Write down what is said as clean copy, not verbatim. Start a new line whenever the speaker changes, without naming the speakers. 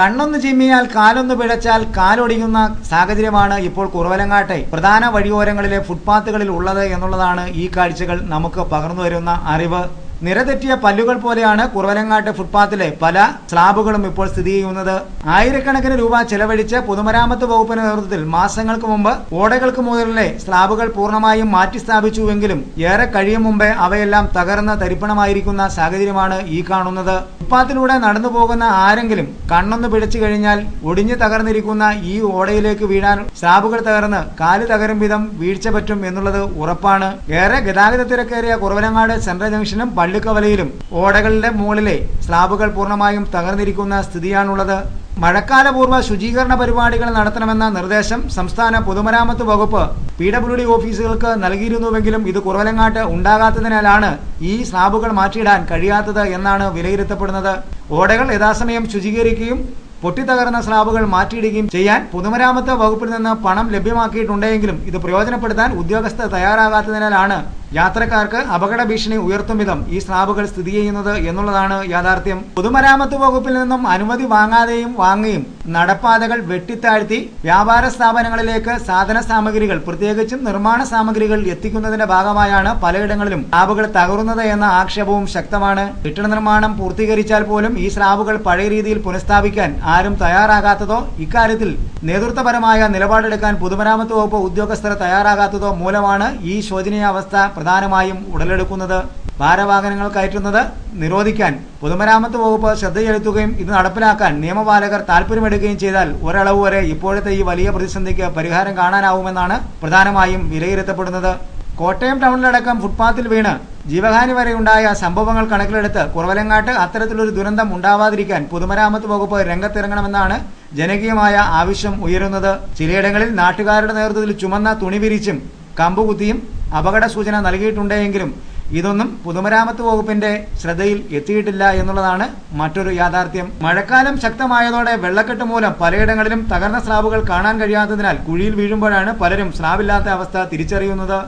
കണ്ണൊന്ന് ചിമ്മിയാൽ കാലൊന്ന് പിഴച്ചാൽ കാലൊടിയുന്ന സാഹചര്യമാണ് ഇപ്പോൾ കുറവലങ്ങാട്ടെ പ്രധാന വഴിയോരങ്ങളിലെ ഫുട്പാത്തുകളിൽ ഉള്ളത് എന്നുള്ളതാണ് ഈ കാഴ്ചകൾ നമുക്ക് പകർന്നു വരുന്ന അറിവ്. നിരതെറ്റിയ പല്ലുകൾ പോലെയാണ് കുറവലങ്ങാട്ട് ഫുട്പാത്തിലെ പല സ്ലാബുകളും ഇപ്പോൾ സ്ഥിതി ചെയ്യുന്നത്. ആയിരക്കണക്കിന് രൂപ ചെലവഴിച്ച് പൊതുമരാമത്ത് വകുപ്പിന്റെ നേതൃത്വത്തിൽ മാസങ്ങൾക്ക് മുമ്പ് ഓടകൾക്ക് മുകളിലെ സ്ലാബുകൾ പൂർണ്ണമായും മാറ്റി സ്ഥാപിച്ചുവെങ്കിലും ഏറെ കഴിയും മുമ്പേ അവയെല്ലാം തകർന്ന് തരിപ്പണമായിരിക്കുന്ന സാഹചര്യമാണ് ഈ കാണുന്നത്. ഫുട്പാത്തിലൂടെ നടന്നു പോകുന്ന ആരെങ്കിലും കണ്ണൊന്ന് പിടിച്ചു കഴിഞ്ഞാൽ ഒടിഞ്ഞു തകർന്നിരിക്കുന്ന ഈ ഓടയിലേക്ക് വീഴാൻ സ്ലാബുകൾ തകർന്ന് കാല് തകരും വിധം വീഴ്ച പറ്റും എന്നുള്ളത് ഉറപ്പാണ്. ഏറെ ഗതാഗത തിരക്കേറിയ കുറവലങ്ങാട് സെൻട്രൽ ജംഗ്ഷനും പള്ളിക്കവലയിലും ഓടകളുടെ മുകളിലെ സ്ലാബുകൾ പൂർണ്ണമായും തകർന്നിരിക്കുന്ന സ്ഥിതിയാണുള്ളത്. മഴക്കാലപൂർവ്വ ശുചീകരണ പരിപാടികൾ നടത്തണമെന്ന നിർദ്ദേശം സംസ്ഥാന പൊതുമരാമത്ത് വകുപ്പ് PWD ഓഫീസുകൾക്ക് നൽകിയിരുന്നുവെങ്കിലും ഇത് കുറവലങ്ങാട്ട് ഉണ്ടാകാത്തതിനാലാണ് ഈ സ്ലാബുകൾ മാറ്റിയിടാൻ കഴിയാത്തത് എന്നാണ് വിലയിരുത്തപ്പെടുന്നത്. ഓടകൾ യഥാസമയം ശുചീകരിക്കുകയും പൊട്ടിത്തകർന്ന സ്ലാബുകൾ മാറ്റിയിടുകയും ചെയ്യാൻ പൊതുമരാമത്ത് വകുപ്പിൽ നിന്ന് പണം ലഭ്യമാക്കിയിട്ടുണ്ടെങ്കിലും ഇത് പ്രയോജനപ്പെടുത്താൻ ഉദ്യോഗസ്ഥർ തയ്യാറാകാത്തതിനാലാണ് യാത്രക്കാർക്ക് അപകട ഭീഷണി ഉയർത്തും വിധം ഈ സ്ലാബുകൾ സ്ഥിതി ചെയ്യുന്നത് എന്നുള്ളതാണ് യാഥാർത്ഥ്യം. പൊതുമരാമത്ത് വകുപ്പിൽ നിന്നും അനുമതി വാങ്ങാതെയും വാങ്ങിയും നടപ്പാതകൾ വെട്ടിത്താഴ്ത്തി വ്യാപാര സ്ഥാപനങ്ങളിലേക്ക് സാധന സാമഗ്രികൾ പ്രത്യേകിച്ചും നിർമ്മാണ സാമഗ്രികൾ എത്തിക്കുന്നതിന്റെ ഭാഗമായാണ് പലയിടങ്ങളിലും സ്ലാബുകൾ തകരുന്നത് എന്ന ആക്ഷേപവും ശക്തമാണ്. കെട്ടിട നിർമ്മാണം പൂർത്തീകരിച്ചാൽ പോലും ഈ സ്ലാബുകൾ പഴയ രീതിയിൽ പുനഃസ്ഥാപിക്കാൻ ആരും തയ്യാറാകാത്തതോ ഇക്കാര്യത്തിൽ നേതൃത്വപരമായ നിലപാടെടുക്കാൻ പൊതുമരാമത്ത് വകുപ്പ് ഉദ്യോഗസ്ഥർ തയ്യാറാകാത്തതോ മൂലമാണ് ഈ ശോചനീയാവസ്ഥ പ്രധാനമായും ഉടലെടുക്കുന്നത്. ഭാരവാഹനങ്ങൾ കയറ്റുന്നത് നിരോധിക്കാൻ പൊതുമരാമത്ത് വകുപ്പ് ശ്രദ്ധ ചെലുത്തുകയും ഇത് നടപ്പിലാക്കാൻ നിയമപാലകർ താൽപര്യമെടുക്കുകയും ചെയ്താൽ ഒരളവ് വരെ ഇപ്പോഴത്തെ ഈ വലിയ പ്രതിസന്ധിക്ക് പരിഹാരം കാണാനാവുമെന്നാണ് പ്രധാനമായും വിലയിരുത്തപ്പെടുന്നത്. കോട്ടയം ടൗണിലടക്കം ഫുട്പാത്തിൽ വീണ് ജീവഹാനി വരെയുണ്ടായ സംഭവങ്ങൾ കണക്കിലെടുത്ത് കുറവലങ്ങാട്ട് അത്തരത്തിലൊരു ദുരന്തം ഉണ്ടാവാതിരിക്കാൻ പൊതുമരാമത്ത് വകുപ്പ് രംഗത്തിറങ്ങണമെന്നാണ് ജനകീയമായ ആവശ്യം ഉയരുന്നത്. ചിലയിടങ്ങളിൽ നാട്ടുകാരുടെ നേതൃത്വത്തിൽ ചുമന്ന തുണി വിരിച്ചും കമ്പുകുത്തിയും അപകട സൂചന നൽകിയിട്ടുണ്ടെങ്കിലും ഇതൊന്നും പൊതുമരാമത്ത് വകുപ്പിന്റെ ശ്രദ്ധയിൽ എത്തിയിട്ടില്ല എന്നുള്ളതാണ് മറ്റൊരു യാഥാർത്ഥ്യം. മഴക്കാലം ശക്തമായതോടെ വെള്ളക്കെട്ട് മൂലം പലയിടങ്ങളിലും തകർന്ന സ്ലാബുകൾ കാണാൻ കഴിയാത്തതിനാൽ കുഴിയിൽ വീഴുമ്പോഴാണ് പലരും സ്ലാബില്ലാത്ത അവസ്ഥ തിരിച്ചറിയുന്നത്.